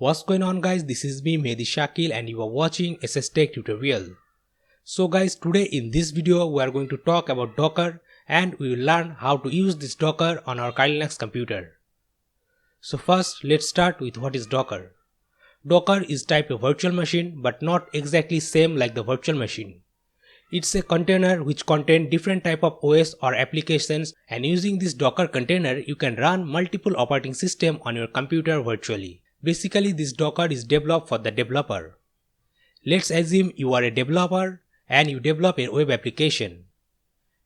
What's going on guys, this is me Mehdi Shakil and you are watching SS Tech tutorial. So guys, today in this video we are going to talk about Docker and we will learn how to use this Docker on our Kali Linux computer. So first let's start with what is Docker. Docker is type of virtual machine but not exactly same like the virtual machine. It's a container which contains different type of OS or applications, and using this Docker container you can run multiple operating systems on your computer virtually. Basically this Docker is developed for the developer. Let's assume you are a developer and you develop a web application.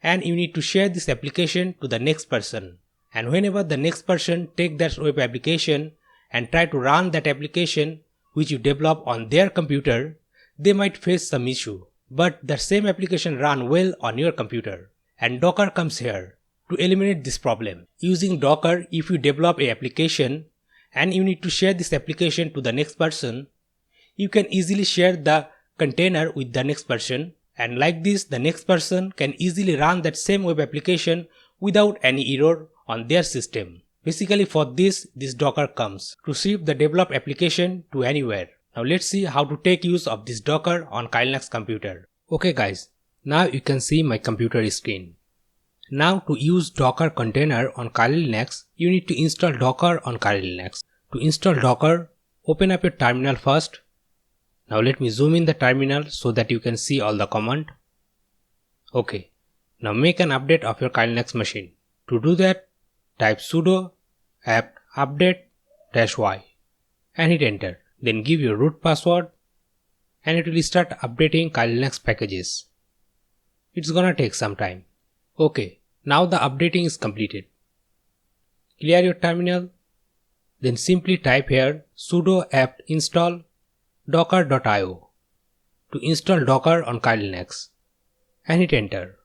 And you need to share this application to the next person. And whenever the next person take that web application and try to run that application which you develop on their computer, they might face some issue. But the same application run well on your computer. And Docker comes here to eliminate this problem. Using Docker, if you develop a application and you need to share this application to the next person, you can easily share the container with the next person, and like this the next person can easily run that same web application without any error on their system. Basically for this Docker comes to ship the developed application to anywhere. Now let's see how to take use of this Docker on Kali Linux computer. Okay guys, now you can see my computer screen. Now to use Docker container on Kali Linux, you need to install Docker on Kali Linux. To install Docker, open up your terminal first. Now let me zoom in the terminal so that you can see all the command. Okay, now make an update of your Kali Linux machine. To do that, type sudo apt update -y and hit enter. Then give your root password and it will start updating Kali Linux packages. It's gonna take some time. Okay, now the updating is completed. Clear your terminal. Then simply type here sudo apt install docker.io to install Docker on Kali Linux and hit enter.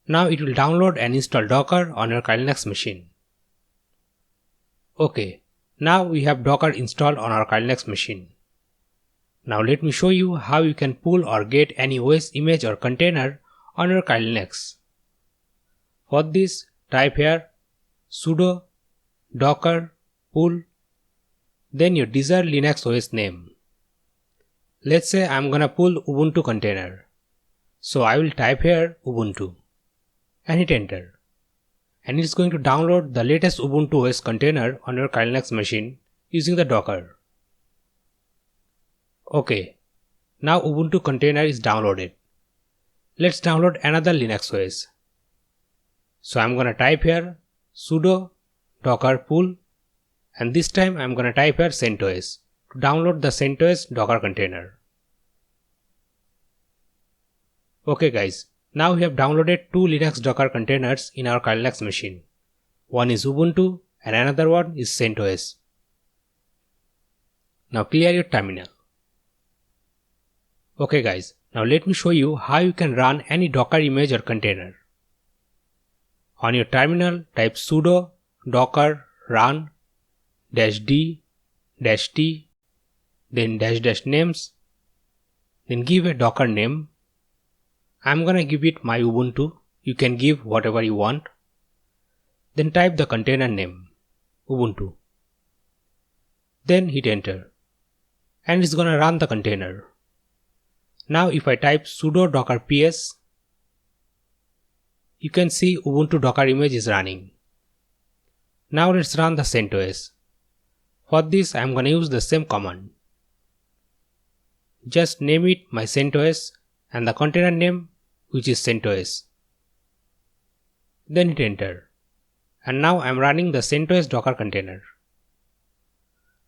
Now it will download and install Docker on your Kali Linux machine. Okay, now we have Docker installed on our Kali Linux machine. Now let me show you how you can pull or get any OS image or container on your Kali Linux. For this, type here sudo docker pull, then your desired Linux OS name. Let's say I'm gonna pull Ubuntu container. So I will type here Ubuntu and hit enter. And it's going to download the latest Ubuntu OS container on your Kali Linux machine using the Docker. Okay, now Ubuntu container is downloaded. Let's download another Linux OS. So I'm gonna type here sudo docker pull, and this time I'm gonna type here CentOS to download the CentOS Docker container. Okay guys, now we have downloaded two Linux Docker containers in our Kali Linux machine. One is Ubuntu and another one is CentOS. Now clear your terminal. Okay guys, now let me show you how you can run any Docker image or container. On your terminal, type sudo docker run -d -t, then --names, then give a Docker name. I'm gonna give it my Ubuntu. You can give whatever you want. Then type the container name, Ubuntu. Then hit enter. And it's gonna run the container. Now if I type sudo docker ps, you can see Ubuntu Docker image is running. Now let's run the CentOS. For this I am gonna use the same command. Just name it my CentOS and the container name which is CentOS. Then hit enter. And now I am running the CentOS Docker container.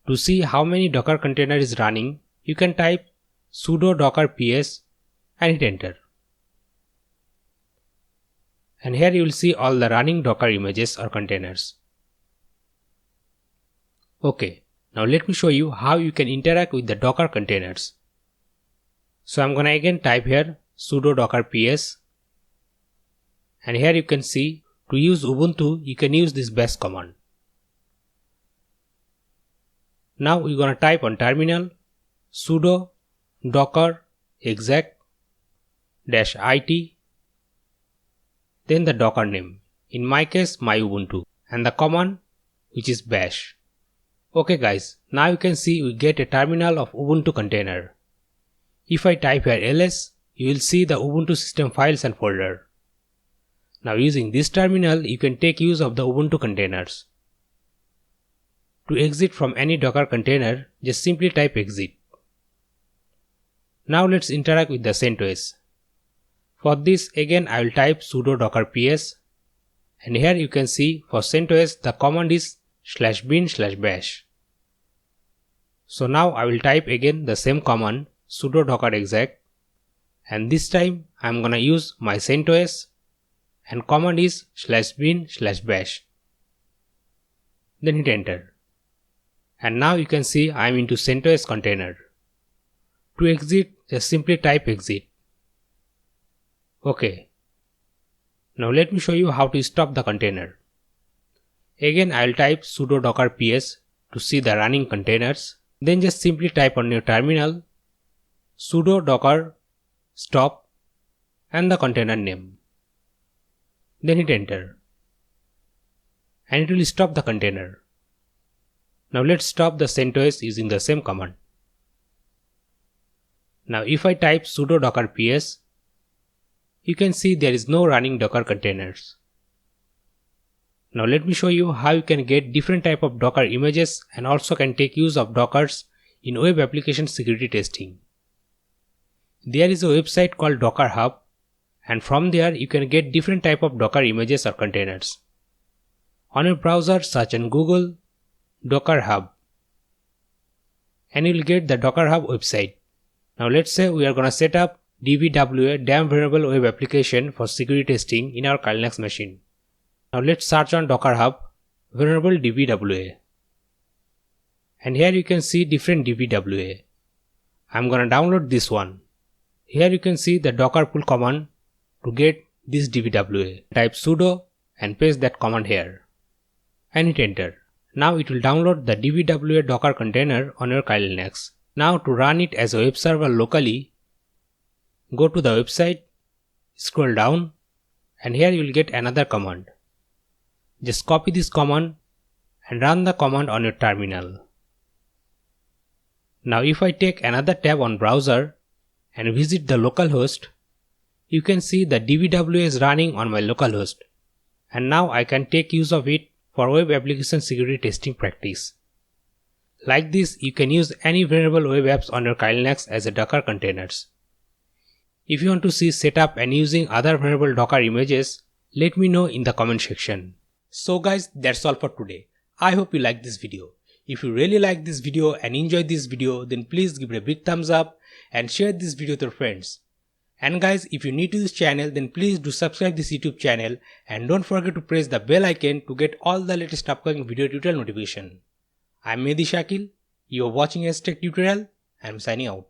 To see how many Docker container is running, you can type sudo docker ps and hit enter. And here you will see all the running Docker images or containers. Okay, now let me show you how you can interact with the Docker containers. So I'm gonna again type here sudo docker ps, and here you can see to use Ubuntu you can use this bash command. Now we're gonna type on terminal sudo docker exec -it, then the Docker name, in my case my Ubuntu, and the command which is bash. Okay guys, now you can see we get a terminal of Ubuntu container. If I type here ls, you will see the Ubuntu system files and folder. Now using this terminal, you can take use of the Ubuntu containers. To exit from any Docker container, just simply type exit. Now let's interact with the CentOS. For this again I will type sudo docker ps, and here you can see for CentOS the command is /bin/bash. So now I will type again the same command sudo docker exec, and this time I am gonna use my CentOS and command is /bin/bash. Then hit enter. And now you can see I am into CentOS container. To exit, just simply type exit. Okay. Now let me show you how to stop the container. Again I will type sudo docker ps to see the running containers. Then just simply type on your terminal sudo docker stop and the container name. Then hit enter. And it will stop the container. Now let's stop the CentOS using the same command. Now if I type sudo docker ps, you can see there is no running Docker containers. Now let me show you how you can get different type of Docker images and also can take use of Dockers in web application security testing. There is a website called Docker Hub, and from there you can get different type of Docker images or containers. On your browser, search on Google Docker Hub and you will get the Docker Hub website. Now let's say we are gonna set up DVWA damn variable web application for security testing in our Kali Linux machine. Now let's search on Docker Hub vulnerable DVWA. And here you can see different DVWA. I'm gonna download this one. Here you can see the docker pull command to get this DVWA. Type sudo and paste that command here. And hit enter. Now it will download the DVWA Docker container on your Kali Linux. Now to run it as a web server locally, go to the website, scroll down, and here you will get another command. Just copy this command and run the command on your terminal. Now if I take another tab on browser and visit the localhost, you can see the DVWA is running on my localhost, and now I can take use of it for web application security testing practice. Like this, you can use any variable web apps on your Kali Linux as a Docker containers. If you want to see setup and using other variable Docker images, let me know in the comment section. So guys, that's all for today. I hope you liked this video. If you really like this video and enjoyed this video, then please give it a big thumbs up and share this video with your friends. And guys, if you're new to this channel, then please do subscribe this YouTube channel and don't forget to press the bell icon to get all the latest upcoming video tutorial notification. I'm Mehdi Shakil, you're watching STech Tutorial, I'm signing out.